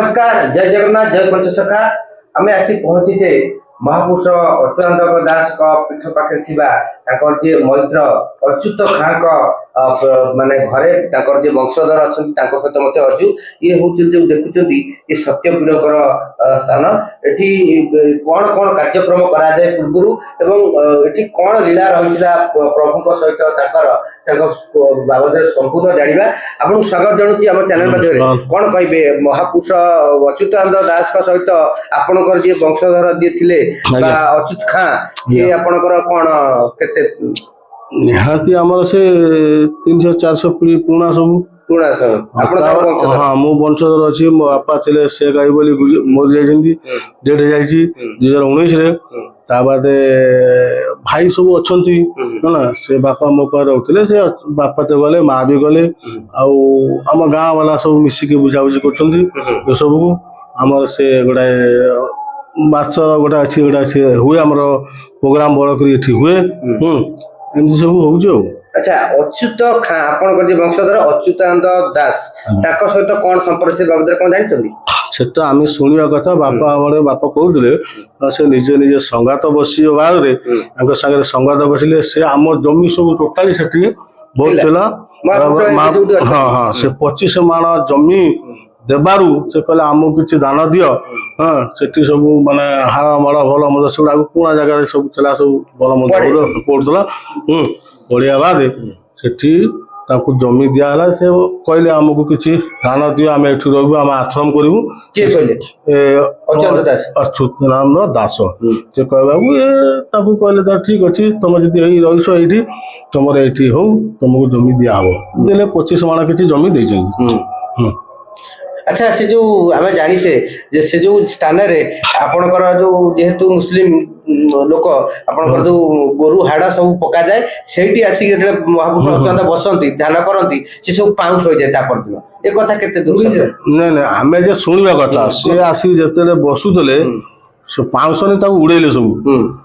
नमस्कार जय जगन्नाथ जय पंचसखा आम आसी पहुंचीचे महापुरुष अच्युतानंद दास पीठ पाखे जे मैत्र अच्युत खाँ माने घरे जे वंशधर अच्छा सहित मत अजु ये हूँ देखुं ये सत्यपीर स्थान एठी कौन कौन कार्यक्रम करा जाए पूर्व एठी कौन लीला रही प्रभु सहित बाबद संपूर्ण जाना आपको स्वागत जनाऊँ आम चैनल माध्यम कौन कहे महापुरुष अच्युतानंद दास सहित आपणकर जी वंशधर जी थे अच्युत खाँ सी आपणकर कौन केते निहाती आमर से 300-400 पीढ़ी पुणा सब पुणा सब हाँ मो वंशधर अच्छी मो बापा थे से गाई बोली मरी जाइए डेट जाइए 2019 रे ता बाद भाई सब अच्छा है से बापा मो पास रोते से बापा तो गले माँ भी गले आम गाँ वाला सब मिसिकी बुझाबुझी कर सब को आमर से गोटाए मास्टर गोटे अच्छी गोटे हुए आमर प्रोग्राम बड़ कर हुए एमती सब हो। अच्छा अच्युत खाँ आपन वंशधर अच्युतानंद दास सहित कौन संपर्क से बाबद कौन जानते सेटा आम शुणा कथा बापा हमारे बापा कहते से निजे निजे संगात बसी बाद सागर संगात बसिले से आम जमी सब टोटाली से बहुत हाँ हाँ से 25 माण जमी देबारू से कहले आमको किसी दान दियो हाँ सेठी सब माने हाड़ माड़ भल मजा सब पुणा जगह सब चला सब भल मजा पड़ूला पढ़िया बाद सेठी जमी दिहला से कहले आमको किसी दान दियो आम एठी रहबू आम आश्रम करूँ अच्युतानंद दास से कहवा कहले ठीक अच्छे तुम जी रहीस ये तुम ये हो तुमको जमी दिहब देले 25 माण किसी जमी दे। अच्छा से जो आम जानी से जो स्थान रे आपणकर जो जेहेतु मुस्लिम लोक आपणकर जो गोरु हाड़ सब पका जाए से आसिक महापुरुष अच्युतानंद बसती ध्यान करती से सब पाउस हो जाए परदिन ए कथा केते दूर नहीं आम जे शुणा कथा सी आसिक जिते बसुले पाउस उड़ेले सब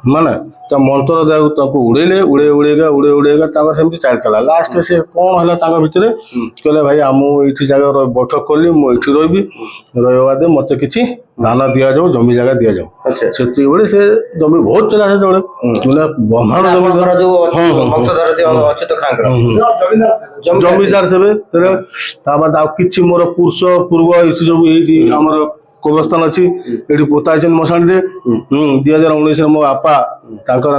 माने मंत्र दे उड़ेले उड़ेगा चलता लास्ट से कौन है भितर कहले भाई आम ये जगह बैठक कली मुझे रही रही मत कि दान दि जाऊ जमी जगह दि जाऊ से जमी बहुत चला से ब्रह्मांड जमीदार से मोर पुरुष पूर्व सब ये आमर कब्रस्तान अच्छी ये पोता मशाणी 2019 मो बापा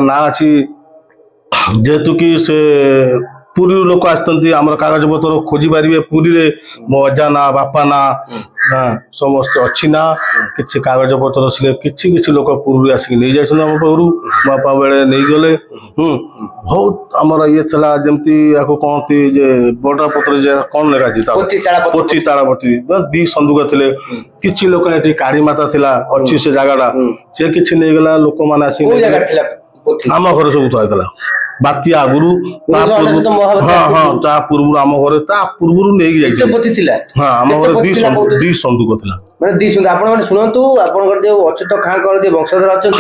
ना अच्छी जेहेतु कि से पुरी लोक आसती आम कागज पत्र खोजी पारे पुरी रे मो अजा ना बापा ना समस्त अच्छी ना किसी कागज पत्र से किसी लोक पूर्व आसिक नहीं जाम पाखु मो बापा बेले नहीं गले बहुत आमर ये था जमती कहती बड़ा पत्र कौन लिखा पोथी ताड़पति 2 संदूक थे किसी लोक ये काड़ी माता थिला अच्छी से जगह से किसी नहीं गला लोक मैंने आसिक आम घर सब थोड़ा बात्या आगुरु हाँ हाँ पूर्व आम घर पूर्व नहीं हाँ आम घर 2 संदूक था माने 2 संदूक आपण शुणु आपन जो अच्युत खाँ जो वंशधर अच्छा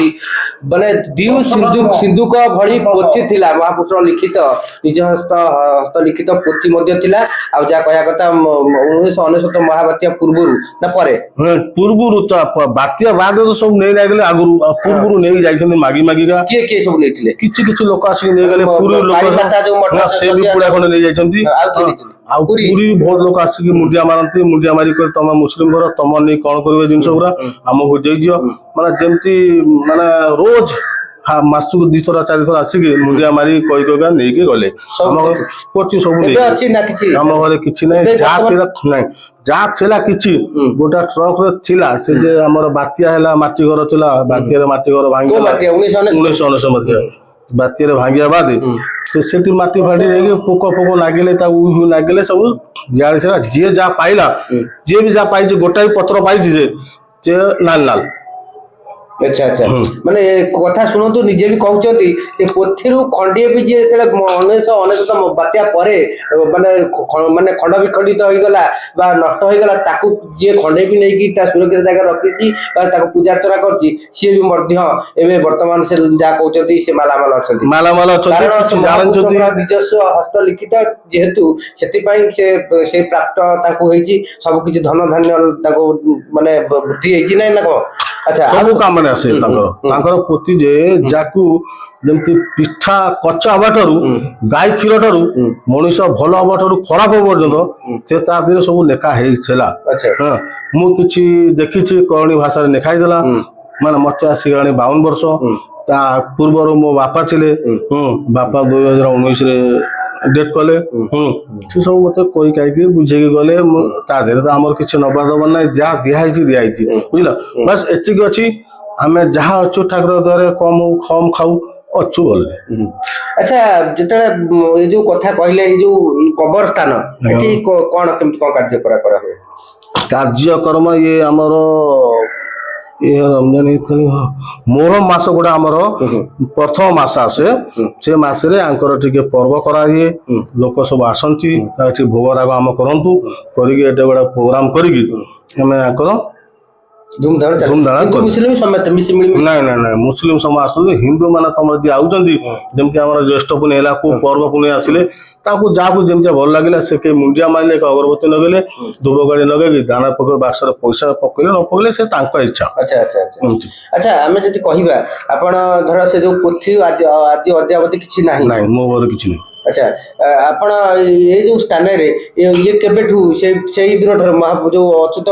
माने 2 सिंधुक भली पोथी थिला महापुरुष लिखित निज हस्त लिखित पोथी आ जा कहया कथा 1999 महाबात्या पूर्व ना परे पूर्व बात्या बाद तो सब नहीं लागले आगुरु पूर्व नहीं जाइछन मागी मागीगा के सब नहीं किछि लोक आसी नहीं गले पूर्व लोक से भी पुड़ा खंड नहीं जाइछंती पूरी बहुत लोक आसिक मुंडिया मारती मुंडिया मारी कर तुम मुस्लिम घर तुम नहीं कौन करेंगे जिनस गुरा आमको जाइए माने जमती माने रोज हाँ मासक 2 थर 4 थर आसिक मुंडिया मारी कही कहीका नहीं गले पची सब आम घर कि जहाँ थिला किछि गोटा ट्रक रे थिला से जे हमर बात्या हैला माटी घर थिला बात्या रे माटी घर भांगी 1999 बात्या रे भांगिया बाद से माटी फाटी रही पोक फोक लगे लगे सब यार से जी जा पाइला जी भी जा पाई गोटाई पत्र पाई लाल लाल ଆଚ୍ଛା ଆଚ୍ଛା ମାନେ କଥା ଶୁଣନ୍ତୁ ନିଜେ ବି କହୁଛନ୍ତି ଯେ ପୋଥିରୁ ଖଣ୍ଡିଏ ବି ଯିଏ ଯେତେବେଳେ 1999 ବାତ୍ୟା ପରେ ମାନେ ମାନେ ଖଣ୍ଡ ବିଖଣ୍ଡିତ ହେଇଗଲା ବା ନଷ୍ଟ ହେଇଗଲା ତାକୁ ଯିଏ ଖଣ୍ଡେ ବି ନେଇକି ତା ସୁରକ୍ଷିତ ଜାଗାରେ ରଖିଛି ବା ତାକୁ ପୂଜା ଅର୍ଚ୍ଚନା କରୁଛି ସିଏ ବି ମଧ୍ୟ ଏବେ ବର୍ତ୍ତମାନ ସେ ଯାହା କହୁଛନ୍ତି ସେ ମାଲାମାଲ ଅଛନ୍ତି ମାଲାମାଲ ଅଛନ୍ତି କାରଣ ସେ କିଛି ଜାଣିଛନ୍ତି ମହାପୁରୁଷଙ୍କର ନିଜସ୍ୱ ହସ୍ତଲିଖିତ ଯେହେତୁ ସେଥିପାଇଁ ସେ ପ୍ରାପ୍ତ ତାଙ୍କୁ ହେଇଛି ସବୁ କିଛି ଧନ ଧାନ୍ୟ ତାକୁ ମାନେ ବୃଦ୍ଧି ହେଇଛି ନାଇଁ ନା କଣ ଆଚ୍ଛା ସବୁ କାମରେ ଆସେ ତାଙ୍କର ପୋଥି ଯେ ଯାକୁ ଯେମିତି ପିଠା କଚା ହବା ଠାରୁ ଗାଈ କ୍ଷୀର ଠାରୁ ମଣିଷ ଭଲ ହବା ଠାରୁ ଖରାପ ହବା ପର୍ଯ୍ୟନ୍ତ ସେ ତା ଦେହରେ ସବୁ ଲେଖା ହେଇଥିଲା। ହଁ ମୁଁ କିଛି ଦେଖିଛି କରଣୀ ଭାଷାରେ ଲେଖା ହେଇଥିଲା ମାନେ ମତେ ଆସିଗଲାଣି 52 ବର୍ଷ ତା ପୂର୍ବରୁ ମୋ ବାପା ଥିଲେ ବାପା 2019ରେ ଡେଥ୍ କଲେ ସେ ସବୁ ମତେ କହି କାହିଁକି ବୁଝେଇକି ଗଲେ ତା ଦେହରେ ତ ଆମର କିଛି ନବା ଦବା ନାହିଁ ଯାହା ଦିଆହେଇଛି ବୁଝିଲ ବାସ୍ ଏତିକି ଅଛି ଆମେ ଯାହା ଅଛୁ ଠାକୁର ଦ୍ୱାରା କମ ଖାଉ ଅଛୁ ଗଲେ। ଆଚ୍ଛା ଯେତେବେଳେ ଏଇ ଯୋଉ କଥା କହିଲେ ଏଇ ଯୋଉ କବର ସ୍ଥାନ ଏଠି କଣ କେମିତି କଣ କାର୍ଯ୍ୟ କରା ହୁଏ କାର୍ଯ୍ୟକ୍ରମ ଇଏ ଆମର ରମଜାନ ମୋହରମ ମାସ ଗୋଟେ ଆମର ପ୍ରଥମ ମାସ ଆସେ ସେ ମାସରେ ଆଙ୍କର ଟିକେ ପର୍ବ କରାହୁଏ ଲୋକ ସବୁ ଆସନ୍ତି ଏଠି ଭୋଗ ରାଗ ଆମ କରନ୍ତୁ କରିକି ଏଠି ଗୋଟେ ପ୍ରୋଗ୍ରାମ କରିକି ଆମେ ଆଙ୍କର ନାଇଁ ମୁସଲିମ ସମୟ ଆସୁଛନ୍ତି ହିନ୍ଦୁ ମାନେ ତମର ଯିଏ ଆଉଛନ୍ତି ଯେମିତି ଆମର ଜ୍ୟେଷ୍ଠ ପୁନେଇ ହେଲା କୋଉ ପର୍ବ ପୁନେଇ ଆସିଲେ ତାକୁ ଯାହାକୁ ଯେମିତି ଭଲ ଲାଗିଲା ସେ କେହି ମୁଣ୍ଡିଆ ମାରିଲେ ଅଗରବତୀ ଲଗେଇଲେ ଧୂପ ଗାଡି ଲଗେଇକି ଦାନା ପକେଇ ବାକ୍ସରେ ପଇସା ପକେଇଲେ ନ ପକେଇଲେ ସେ ତାଙ୍କ ଇଚ୍ଛା। ଆଚ୍ଛା ଆମେ ଯଦି କହିବା ଆପଣ ଧର ସେ ଯୋଉ ପୋଥି ଆଜି ଅଦ୍ୟାବଧି କିଛି ନାହିଁ ମୋ ଘରେ କିଛି ନାହିଁ। ଆଚ୍ଛା ଆପଣ ଏଇ ଯୋଉ ସ୍ଥାନରେ ଇଏ କେବେଠୁ ସେଇ ଦିନ ଠାରୁ ଯୋଉ ଅଚ୍ୟୁତ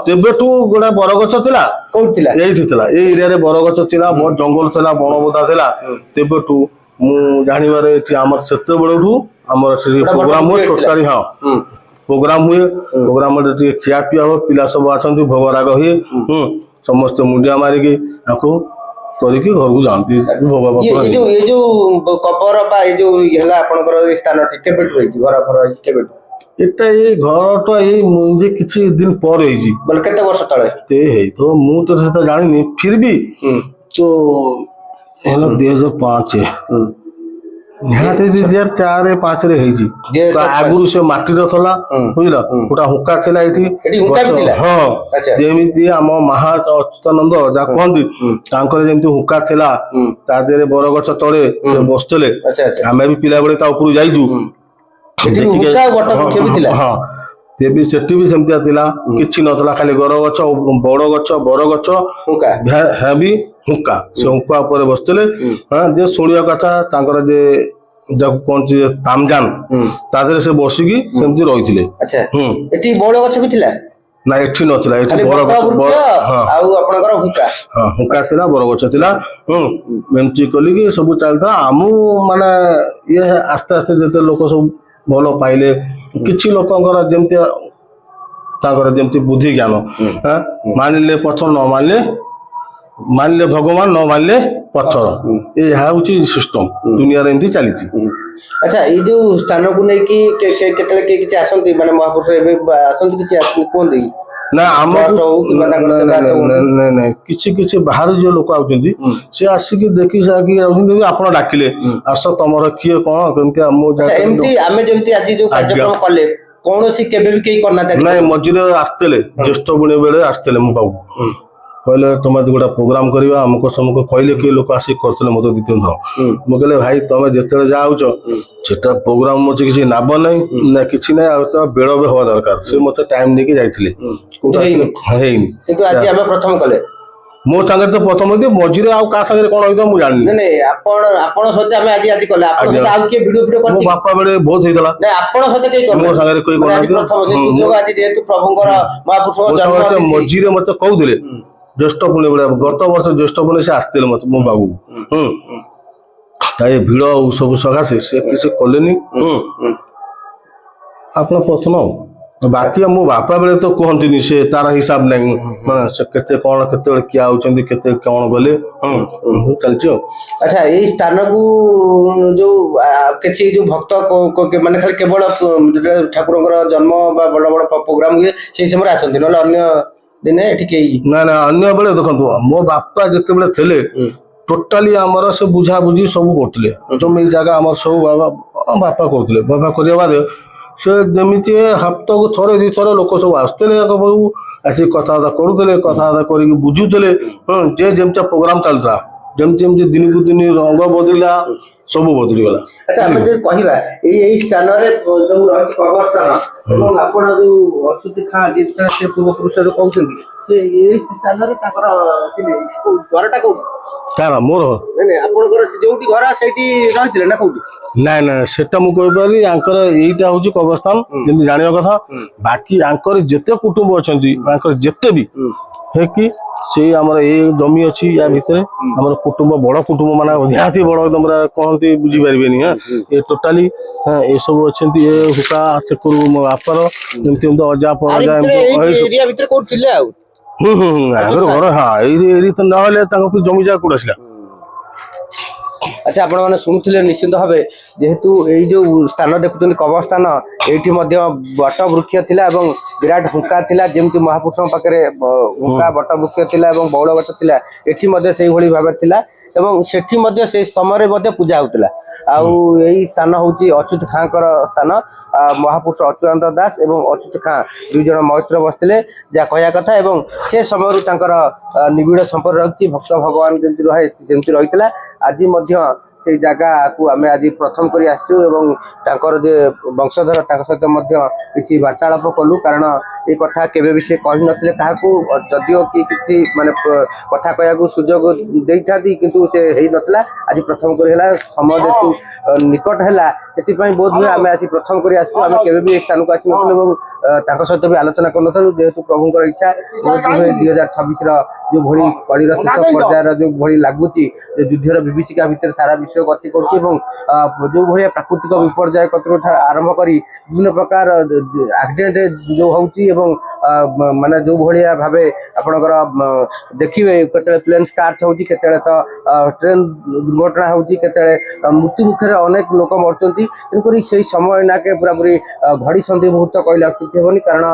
ତେବେଠୁ ଗୋଟେ ବରଗଛ ଥିଲା କୋଉଠି ଥିଲା ଏଇଠି ଥିଲା ଏଇ ଏରିଆରେ ବରଗଛ ଥିଲା ଜଙ୍ଗଲ ଥିଲା ବଣବୁଦା ଥିଲା ତେବେଠୁ ମୁଁ ଜାଣିବାରେ ଏଠି ଆମର ସେତେବେଳଠୁ ଆମର ସେଠି ପ୍ରୋଗ୍ରାମ ହୁଏ ଟୋଟାଲି ପ୍ରୋଗ୍ରାମ ହୁଏ ପ୍ରୋଗ୍ରାମରେ ଟିକେ ଖିଆ ପିଆ ହୁଏ ପିଲା ସବୁ ଆସନ୍ତି ଭୋଗ ରାଗ ହୁଏ ସମସ୍ତେ ମୁଣ୍ଡିଆ ମାରିକି ତାକୁ କରିକି ଘରକୁ ଯାଆନ୍ତି ଭୋଗ ଏଇ ଯୋଉ କବର ବା ଏଇ ଯୋଉ ହେଲା ଆପଣଙ୍କର ଏଇ ସ୍ଥାନଟି କେବେଠୁ ହେଇଛି ଘର କେବେଠୁ ଏଟା ଏଇ ଘରଟା ଏଇ ଯେ କିଛି ଦିନ ପରେ ହେଇଛି ବୋଲେ କେତେ ବର୍ଷ ତଳେ ହେଇଥିବ ମୁଁ ତ ସେଟା ଜାଣିନି ଫିର ବି ତ ହେଲା 2005 ନିହାତି 2004-05ରେ ହେଇଛି ଆଗରୁ ସେ ମାଟିର ଥିଲା ବୁଝିଲ ଗୋଟା ହୁଙ୍କା ଥିଲା ଏଠି ଯେମିତି ଆମ ମହା ଅଚ୍ୟୁତାନନ୍ଦ ଯାହା କୁହନ୍ତି ତାଙ୍କର ଯେମିତି ହୁଙ୍କା ଥିଲା ତା ଦେହରେ ବରଗଛ ତଳେ ସେ ବସୁଥିଲେ ଆମେ ବି ପିଲାବେଳେ ତା ଉପରକୁ ଯାଇଛୁ ତେବେ ସେଠି ବି ସେମିତିଆ ଥିଲା କିଛି ନଥିଲା ଖାଲି ବରଗଛ ବରଗଛ ବି ହୁଙ୍କା ସେ ହୁଙ୍କା ଉପରେ ବସିଥିଲେ ଯେ ଶୁଣିବା କଥା ତାଙ୍କର ଯେ ଯାକୁ କହନ୍ତି ତାମଜାନ ତା ଦେହରେ ସେ ବସିକି ସେମିତି ରହିଥିଲେ। ଏଠି ବଉଳ ଗଛ ବି ଥିଲା ନା ଏଠି ନଥିଲା ଏଠି ହୁଙ୍କା ଥିଲା ବରଗଛ ଥିଲା ଏମିତି କଲିକି ସବୁ ଚାଲିଥିଲା ଆମକୁ ମାନେ ଇଏ ଆସ୍ତେ ଆସ୍ତେ ଯେତେ ଲୋକ ସବୁ ଭଲ ପାଇଲେ କିଛି ଲୋକଙ୍କର ଯେମିତି ତାଙ୍କର ଯେମିତି ବୁଦ୍ଧି ଜ୍ଞାନ ମାନିଲେ ପଥର ନ ମାନିଲେ ଭଗବାନ ନ ମାନିଲେ ପଥର ଏହା ହଉଛି ସିଷ୍ଟମ ଦୁନିଆରେ ଏମିତି ଚାଲିଛି। ଆଚ୍ଛା ଏଇ ଯୋଉ ସ୍ଥାନକୁ ନେଇକି କେତେବେଳେ କିଏ କିଛି ଆସନ୍ତି ମାନେ ମହାପୁରୁଷ ଏବେ ଆସନ୍ତି କିଛି କୁହନ୍ତି ନା ଆମକୁ କିଛି ବାହାରୁ ଯୋଉ ଲୋକ ଆଉଛନ୍ତି ସେ ଆସିକି ଦେଖି ସାରିକି ଯାଉଛନ୍ତି ଆପଣ ଡାକିଲେ ଆସ ତମର କିଏ କଣ କେମିତି ଏମିତି ଆମେ ଯେମିତି ଆଜି ଯୋଉ କାର୍ଯ୍ୟକ୍ରମ କଲେ କୌଣସି କେବେ ବି କେହି କରିନାହାନ୍ତି ନାଇଁ ମଝିରେ ଆସିଥିଲେ ଜ୍ୟେଷ୍ଠ ବୁଣି ବେଳେ ଆସିଥିଲେ ମୋ ପାଖକୁ କହିଲେ ତମେ ଗୋଟେ ପ୍ରୋଗ୍ରାମ କରିବା ଆମକୁ ସମୁଖ କହିଲେ କିଏ ଲୋକ ଆସିକି କରିଥିଲେ ମତେ 2-3 ଥର ମୁଁ କହିଲେ ଭାଇ ତମେ ଯେତେବେଳେ ଯାଉଛ ସେଟା ପ୍ରୋଗ୍ରାମ ମତେ କିଛି ଲାଭ ନାହିଁ ନା କିଛି ନାହିଁ ଆଉ ତମେ ବେଳ ବି ହବା ଦରକାର ସେ ମତେ ଟାଇମ ନେଇକି ଯାଇଥିଲେ ହେଇନି କିନ୍ତୁ ଆଜି ଆମେ ପ୍ରଥମ କଲେ ମୋ ସାଙ୍ଗରେ ତ ପ୍ରଥମ ମଝିରେ ଆଉ କାହା ସାଙ୍ଗରେ କଣ ହେଇଥିବ ମୁଁ ଜାଣିନି ଆପଣ ସହିତ ଆମେ ଆଜି କଲେ ଆପଣ ଆଉ କିଏ ଭିଡିଓ ମୋ ବାପା ବେଳେ ବହୁତ ହେଇଥିଲା ଆପଣ ସହିତ କେହି ମୋ ସାଙ୍ଗରେ କେହି ଯେହେତୁ ପ୍ରଭୁଙ୍କର ମହାପୁରୁଷଙ୍କ ମଝିରେ ମତେ କହୁଥିଲେ ଜ୍ୟେଷ୍ଠ ପୁଣି ଭଳିଆ ଗତ ବର୍ଷ ଜ୍ୟେଷ୍ଠ ପୁଣି ସେ ଆସିଥିଲେ ମତେ ମୋ ପାଖକୁ ଏ ଭିଡ ସବୁ ସକାଶେ ସେ କିଛି କଲେନି ଆପଣ ପ୍ରଥମ ବାକି ମୋ ବାପା ବେଳେ ତ କୁହନ୍ତିନି ସେ ତାର ହିସାବ ନାହିଁ ସେ କେତେ କଣ କେତେବେଳେ କିଏ ଆଉଛନ୍ତି କେତେ କଣ ଗଲେ ଚାଲିଛି ଆଉ। ଆଚ୍ଛା ଏଇ ସ୍ଥାନକୁ ଯୋଉ କିଛି ଯୋଉ ଭକ୍ତ ମାନେ ଖାଲି କେବଳ ଠାକୁରଙ୍କର ଜନ୍ମ ବା ବଡ ବଡ ପ୍ରୋଗ୍ରାମ ହୁଏ ସେଇ ସମୟରେ ଆସନ୍ତି ନହେଲେ ଅନ୍ୟ ଦିନେ ଏଠି କେହି ନା ନା ଅନ୍ୟ ବେଳେ ଦେଖନ୍ତୁ ମୋ ବାପା ଯେତେବେଳେ ଥିଲେ ଟୋଟାଲି ଆମର ସେ ବୁଝାବୁଝି ସବୁ କରୁଥିଲେ ଜମି ଜାଗା ଆମର ସବୁ ବାପା କରୁଥିଲେ। ବାପା କରିବା ବାଦେ ସେ ଯେମିତି ହପ୍ତାକୁ ଥରେ ଦି ଥର ଲୋକ ସବୁ ଆସୁଥିଲେ ତାଙ୍କ ପାଖକୁ ଆସିକି କଥାବାର୍ତ୍ତା କରୁଥିଲେ, କଥାବାର୍ତ୍ତା କରିକି ବୁଝୁଥିଲେ। ଯେ ଯେମିତିଆ ପ୍ରୋଗ୍ରାମ ଚାଲୁଥିଲା, ଯେମିତି ଯେମିତି ଦିନକୁ ଦିନ ରଙ୍ଗ ବଦଳିଲା ସବୁ ବଦଳିଗଲା। ଆଚ୍ଛା ଆମେ ଯଦି କହିବା ଏଇ ସ୍ଥାନରେ ଯୋଉ ରହିଛି କବରସ୍ଥାନ ଏବଂ ଆପଣ ଯୋଉ ଅଚ୍ୟୁତ ଖାଁ ଯେତେବେଳେ ସେ ପୂର୍ବପୁରୁଷ ଯୋଉ କହୁଛନ୍ତି ସେ ଏଇ ସ୍ଥାନରେ ତାଙ୍କର ଘରଟା କୋଉଠି? କାରଣ ମୋର ଆପଣଙ୍କର ଯୋଉଠି ଘର ସେଇଠି ରହିଥିଲେ ନା କୋଉଠି? ନାଇଁ ନାଇଁ ସେଟା ମୁଁ କହିପାରିବି। ଆଙ୍କର ଏଇଟା ହଉଛି କବରସ୍ଥାନ ଯେମିତି ଜାଣିବା କଥା। ବାକି ଆଙ୍କର ଯେତେ କୁଟୁମ୍ବ ଅଛନ୍ତି, ଆଙ୍କର ଯେତେ ବି କି ସେଇ ଆମର ଏଇ ଜମି ଅଛି ୟା ଭିତରେ ଆମର କୁଟୁମ୍ବ ବଡ କୁଟୁମ୍ବ ମାନେ ନିହାତି ବଡ ତମର କହନ୍ତି ବୁଝିପାରିବେନି। ଏ ଟୋଟାଲି ଏସବୁ ଅଛନ୍ତି। ଏ ହୁକା ଚେକୁରୁ ମୋ ବାପାର ଏମିତି ଏମିତି ଅଜା ପରଜା ଏରିଆ ଭିତରେ କୋଉଠି ଥିଲେ ଆଉ ଆଗରୁ ଘର ଏଇ ତ ନହେଲେ ତାଙ୍କ ଜମି ଜାଗା କୋଉଠି ଆସିଲା। ଆଚ୍ଛା ଆପଣ ମାନେ ଶୁଣୁଥିଲେ ନିଶ୍ଚିନ୍ତ ଭାବେ ଯେହେତୁ ଏଇ ଯୋଉ ସ୍ଥାନ ଦେଖୁଛନ୍ତି କବରସ୍ଥାନ ଏଇଠି ମଧ୍ୟ ବଟ ବୃକ୍ଷ ଥିଲା ଏବଂ ବିରାଟ ହୁଙ୍କା ଥିଲା। ଯେମିତି ମହାପୁରୁଷଙ୍କ ପାଖରେ ହୁଙ୍କା ବଟ ବୃକ୍ଷ ଥିଲା ଏବଂ ବଉଳ ଗଛ ଥିଲା, ଏଠି ମଧ୍ୟ ସେଇଭଳି ଭାବରେ ଥିଲା ଏବଂ ସେଠି ମଧ୍ୟ ସେଇ ସମୟରେ ମଧ୍ୟ ପୂଜା ହଉଥିଲା। ଆଉ ଏଇ ସ୍ଥାନ ହଉଛି ଅଚ୍ୟୁତ ଖାଁଙ୍କର ସ୍ଥାନ। ମହାପୁରୁଷ ଅଚ୍ୟୁତାନନ୍ଦ ଦାସ ଏବଂ ଅଚ୍ୟୁତ ଖାଁ ଦୁଇ ଜଣ ମୈତ୍ର ବସିଥିଲେ ଯାହା କହିବା କଥା ଏବଂ ସେ ସମୟରୁ ତାଙ୍କର ନିବିଡ଼ ସମ୍ପର୍କ ରଖିଛି। ଭକ୍ତ ଭଗବାନ ଯେମିତି ରହେ ସେମିତି ରହିଥିଲା। ଆଜି ମଧ୍ୟ ସେଇ ଜାଗାକୁ ଆମେ ଆଜି ପ୍ରଥମ କରି ଆସିଛୁ ଏବଂ ତାଙ୍କର ଯେ ବଂଶଧର ତାଙ୍କ ସହିତ ମଧ୍ୟ କିଛି ବାର୍ତ୍ତାଳାପ କଲୁ। କାରଣ ଏ କଥା କେବେ ବି ସେ କହିନଥିଲେ କାହାକୁ, ଯଦିଓ କି କିଛି ମାନେ କଥା କହିବାକୁ ସୁଯୋଗ ଦେଇଥାନ୍ତି କିନ୍ତୁ ସେ ହେଇନଥିଲା। ଆଜି ପ୍ରଥମ କରି ହେଲା, ସମୟ ଯେହେତୁ ନିକଟ ହେଲା ସେଥିପାଇଁ ବୋଧ ହୁଏ ଆମେ ଆଜି ପ୍ରଥମ କରି ଆସିଛୁ। ଆମେ କେବେ ବି ଏ ସ୍ଥାନକୁ ଆସିନଥିଲୁ ଏବଂ ତାଙ୍କ ସହିତ ବି ଆଲୋଚନା କରିନଥିଲୁ। ଯେହେତୁ ପ୍ରଭୁଙ୍କର ଇଚ୍ଛା 2026ର ଯୋଉଭଳି କଳିର ଶେଷ ପର୍ଯ୍ୟାୟର ଯୋଉ ଭଳି ଲାଗୁଛି ଯେ ଯୁଦ୍ଧର ବିଭୀଷିକା ଭିତରେ ସାରା ବିଶ୍ୱ ଗତି କରୁଛି ଏବଂ ଯୋଉ ଭଳିଆ ପ୍ରାକୃତିକ ବିପର୍ଯ୍ୟୟ କତରୁ ଆରମ୍ଭ କରି ବିଭିନ୍ନ ପ୍ରକାର ଆକ୍ସିଡେଣ୍ଟ ଯୋଉ ହଉଛି ଏବଂ ମାନେ ଯୋଉ ଭଳିଆ ଭାବେ ଆପଣଙ୍କର ଦେଖିବେ କେତେବେଳେ ପ୍ଲେନ ସ୍କାର୍ଚ ହଉଛି, କେତେବେଳେ ତ ଟ୍ରେନ ଦୁର୍ଘଟଣା ହଉଛି, କେତେବେଳେ ମୃତ୍ୟୁ ମୁଖରେ ଅନେକ ଲୋକ ମରୁଛନ୍ତି। ତେଣୁକରି ସେଇ ସମୟ ନାକେ ପୁରାପୁରି ଘଡ଼ି ସନ୍ଧି ମୁହୂର୍ତ୍ତ କହିଲେ ଅତ୍ୟୁକ୍ତି ହେବନି। କାରଣ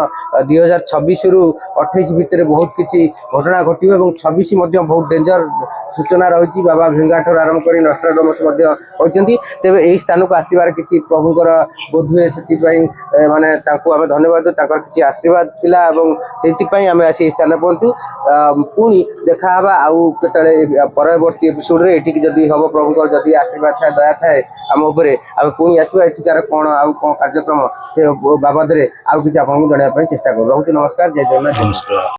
2026ରୁ 28 ଭିତରେ ବହୁତ କିଛି ଘଟଣା ଘଟିବ ଏବଂ 26 ମଧ୍ୟ ବହୁତ ଡେଞ୍ଜର ସୂଚନା ରହିଛି। ବାବା ଭେଙ୍ଗାଠାରୁ ଆରମ୍ଭ କରି ନଷ୍ଟ୍ରାଡମସ୍ ମଧ୍ୟ କହିଛନ୍ତି। ତେବେ ଏହି ସ୍ଥାନକୁ ଆସିବାର କିଛି ପ୍ରଭୁଙ୍କର ବୋଧହୁଏ ସେଥିପାଇଁ ମାନେ ତାଙ୍କୁ ଆମେ ଧନ୍ୟବାଦ, ତାଙ୍କର କିଛି ଆଶୀର୍ବାଦ ଥିଲା ଏବଂ ସେଇଥିପାଇଁ ଆମେ ଆସି ଏହି ସ୍ଥାନରେ ପହଞ୍ଚୁ। ପୁଣି ଦେଖାହେବା ଆଉ କେତେବେଳେ ପରବର୍ତ୍ତୀ ଏପିସୋଡରେ। ଏଠିକି ଯଦି ହବ ପ୍ରଭୁଙ୍କର ଯଦି ଆଶୀର୍ବାଦ ଥାଏ, ଦୟା ଥାଏ ଆମ ଉପରେ, ଆମେ ପୁଣି ଆସିବା ଏଠିକାର କଣ ଆଉ କଣ କାର୍ଯ୍ୟକ୍ରମ ସେ ବାବଦରେ ଆଉ କିଛି ଆପଣଙ୍କୁ ଜଣାଇବା ପାଇଁ ଚେଷ୍ଟା କରୁ। ରହୁଛି, ନମସ୍କାର, ଜୟ ଜଗନ୍ନାଥ।